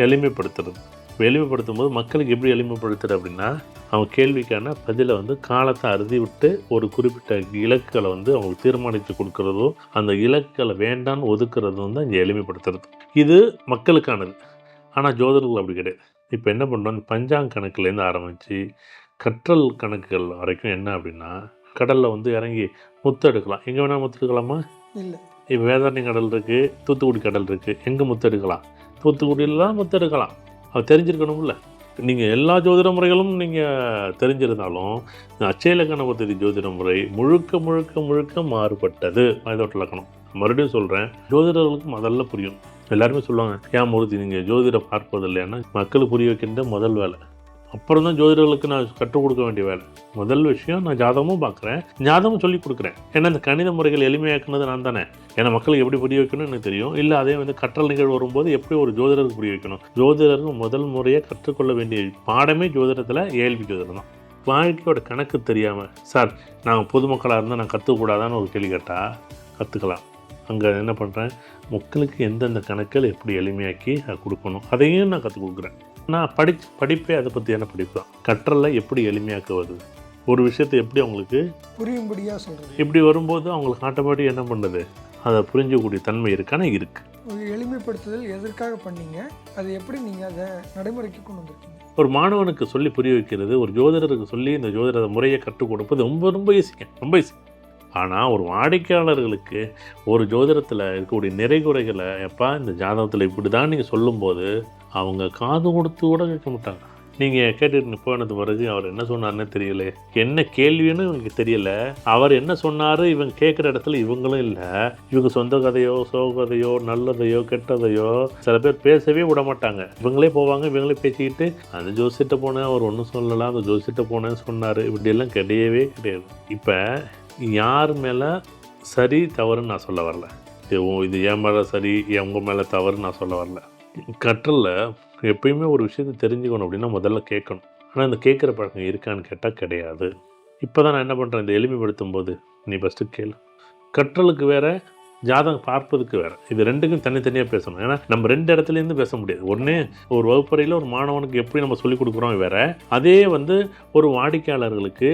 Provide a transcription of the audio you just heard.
எளிமைப்படுத்துறது. எளிமைப்படுத்தும் போது மக்களுக்கு எப்படி எளிமைப்படுத்துறது அப்படின்னா, அவங்க கேள்விக்கான பதிலை வந்து காலத்தை அறுதி விட்டு ஒரு குறிப்பிட்ட இலக்குகளை வந்து அவங்களுக்கு தீர்மானித்து கொடுக்குறதோ, அந்த இலக்குகளை வேண்டான்னு ஒதுக்குறதும் தான் இங்கே எளிமைப்படுத்துறது. இது மக்களுக்கானது. ஆனால் ஜோதிடர்கள் அப்படி கிடையாது. இப்போ என்ன பண்ணுறோம், பஞ்சாங்க கணக்குலேருந்து ஆரம்பித்து கற்றல் கணக்குகள் வரைக்கும் என்ன அப்படின்னா, கடலில் வந்து இறங்கி முத்து எடுக்கலாம். எங்கே வேணால் முத்து எடுக்கலாமா? இல்லை. இப்போ வேதாரண்ய கடல் இருக்குது, தூத்துக்குடி கடல் இருக்குது. எங்கே முத்து எடுக்கலாம்? தூத்துக்குடியில் தான் முத்து எடுக்கலாம். அது தெரிஞ்சிருக்கணும்ல. நீங்கள் எல்லா ஜோதிட முறைகளும் நீங்கள் தெரிஞ்சிருந்தாலும் அட்சய இலக்கண பദ്ധதி ஜோதிட முறை முழுக்க முழுக்க முழுக்க மாறுபட்டது. மனிதோட்ட இலக்கணம். மறுபடியும் சொல்கிறேன், ஜோதிடர்களுக்கு முதல்ல புரியும். எல்லாருமே சொல்லுவாங்க, ஏன் மூர்த்தி நீங்கள் ஜோதிடம் பார்ப்பது இல்லைன்னா மக்களுக்கு புரிய வைக்கின்ற முதல் வேலை. அப்புறம் தான் ஜோதிடர்களுக்கு நான் கற்றுக் கொடுக்க வேண்டிய வேலை. முதல் விஷயம், நான் ஜாதகமும் பார்க்குறேன், ஜாதகமும் சொல்லிக் கொடுக்குறேன். ஏன்னா இந்த கணித முறைகள் எளிமையாக்குனது நான் தானே. ஏன்னா மக்களுக்கு எப்படி புரிய வைக்கணும்னு எனக்கு தெரியும். இல்லை அதே வந்து கற்றல் நிகழ்வு வரும்போது எப்படி ஒரு ஜோதிடருக்கு புரிய வைக்கணும். ஜோதிடருக்கு முதல் முறையாக கற்றுக்கொள்ள வேண்டிய பாடமே ஜோதிடத்தில் ஏஎல்பி ஜோதிடம் தான். வாழ்க்கையோட கணக்கு தெரியாமல், சார் நாங்கள் பொதுமக்களாக இருந்தால் நான் கற்றுக்கூடாதான்னு ஒரு கேள்வி கேட்டால் கற்றுக்கலாம். அங்கே என்ன பண்ணுறேன், மக்களுக்கு எந்தெந்த கணக்கில் எப்படி எளிமையாக்கி அதை கொடுக்கணும் அதையும் நான் கற்றுக் கொடுக்குறேன். நான் படிப்பே அதை பற்றியான படிப்பு தான். கற்றலை எப்படி எளிமையாக்குவது, ஒரு விஷயத்தை எப்படி அவங்களுக்கு புரியும்படியாக சொல்கிறது. இப்படி வரும்போது அவங்களுக்கு ஆட்டோமேட்டிக் என்ன பண்ணுறது, அதை புரிஞ்சக்கூடிய தன்மை இருக்கான இருக்குது. ஒரு எளிமைப்படுத்துதல் எதற்காக பண்ணீங்க, அது எப்படி நீங்கள் அதை நடைமுறைக்கு கொண்டு வந்திருக்கீங்க? ஒரு மாணவனுக்கு சொல்லி புரிய வைக்கிறது, ஒரு ஜோதிடருக்கு சொல்லி இந்த ஜோதிட முறையை கற்றுக் கொடுப்பது ரொம்ப ரொம்ப ஈஸிங்க, ரொம்ப ஈஸி. ஆனால் ஒரு வாடிக்கையாளர்களுக்கு ஒரு ஜோதிடத்தில் இருக்கக்கூடிய நிறைகுறைகளை, எப்பா இந்த ஜாதகத்தில் இப்படி தான் நீங்கள் சொல்லும்போது அவங்க காது கொடுத்து கூட கேட்க மாட்டாங்க. நீங்கள் கேட்டுட்டு போனது பிறகு அவர் என்ன சொன்னார்னே தெரியல, என்ன கேள்வின்னு இவங்களுக்கு தெரியல, அவர் என்ன சொன்னார் இவங்க கேட்குற இடத்துல இவங்களும் இல்லை. இவங்க சொந்த கதையோ சோகதையோ நல்லதையோ கெட்டதையோ சில பேர் பேசவே விட மாட்டாங்க. இவங்களே போவாங்க, இவங்களே பேசிக்கிட்டு அந்த ஜோசிட்ட போனேன் அவர் ஒன்றும் சொல்லலாம், அந்த ஜோசிட்ட போனேன்னு சொன்னார், இப்படியெல்லாம் கிடையவே கிடையாது. இப்போ யார் மேலே சரி தவறுன்னு நான் சொல்ல வரல, இது என் மேலே சரி உங்கள் மேலே தவறுன்னு நான் சொல்ல வரல. கற்றலில் எப்பயுமே ஒரு விஷயத்தை தெரிஞ்சுக்கணும் அப்படின்னா முதல்ல கேட்கணும். ஆனால் இந்த கேட்குற பழக்கம் இருக்கான்னு கேட்டால் கிடையாது. இப்போ தான் நான் என்ன பண்ணுறேன், இந்த எளிமைப்படுத்தும் போது நீ ஃபஸ்ட்டு கேளு. கற்றலுக்கு வேறு, ஜாதகம் பார்ப்பதுக்கு வேறு. இது ரெண்டுக்கும் தனித்தனியாக பேசணும். ஏன்னா நம்ம ரெண்டு இடத்துலேருந்து பேச முடியாது. ஒன்று ஒரு வகுப்பறையில் ஒரு மாணவனுக்கு எப்படி நம்ம சொல்லிக் கொடுக்குறோம் வேறு, அதே வந்து ஒரு வாடிக்கையாளர்களுக்கு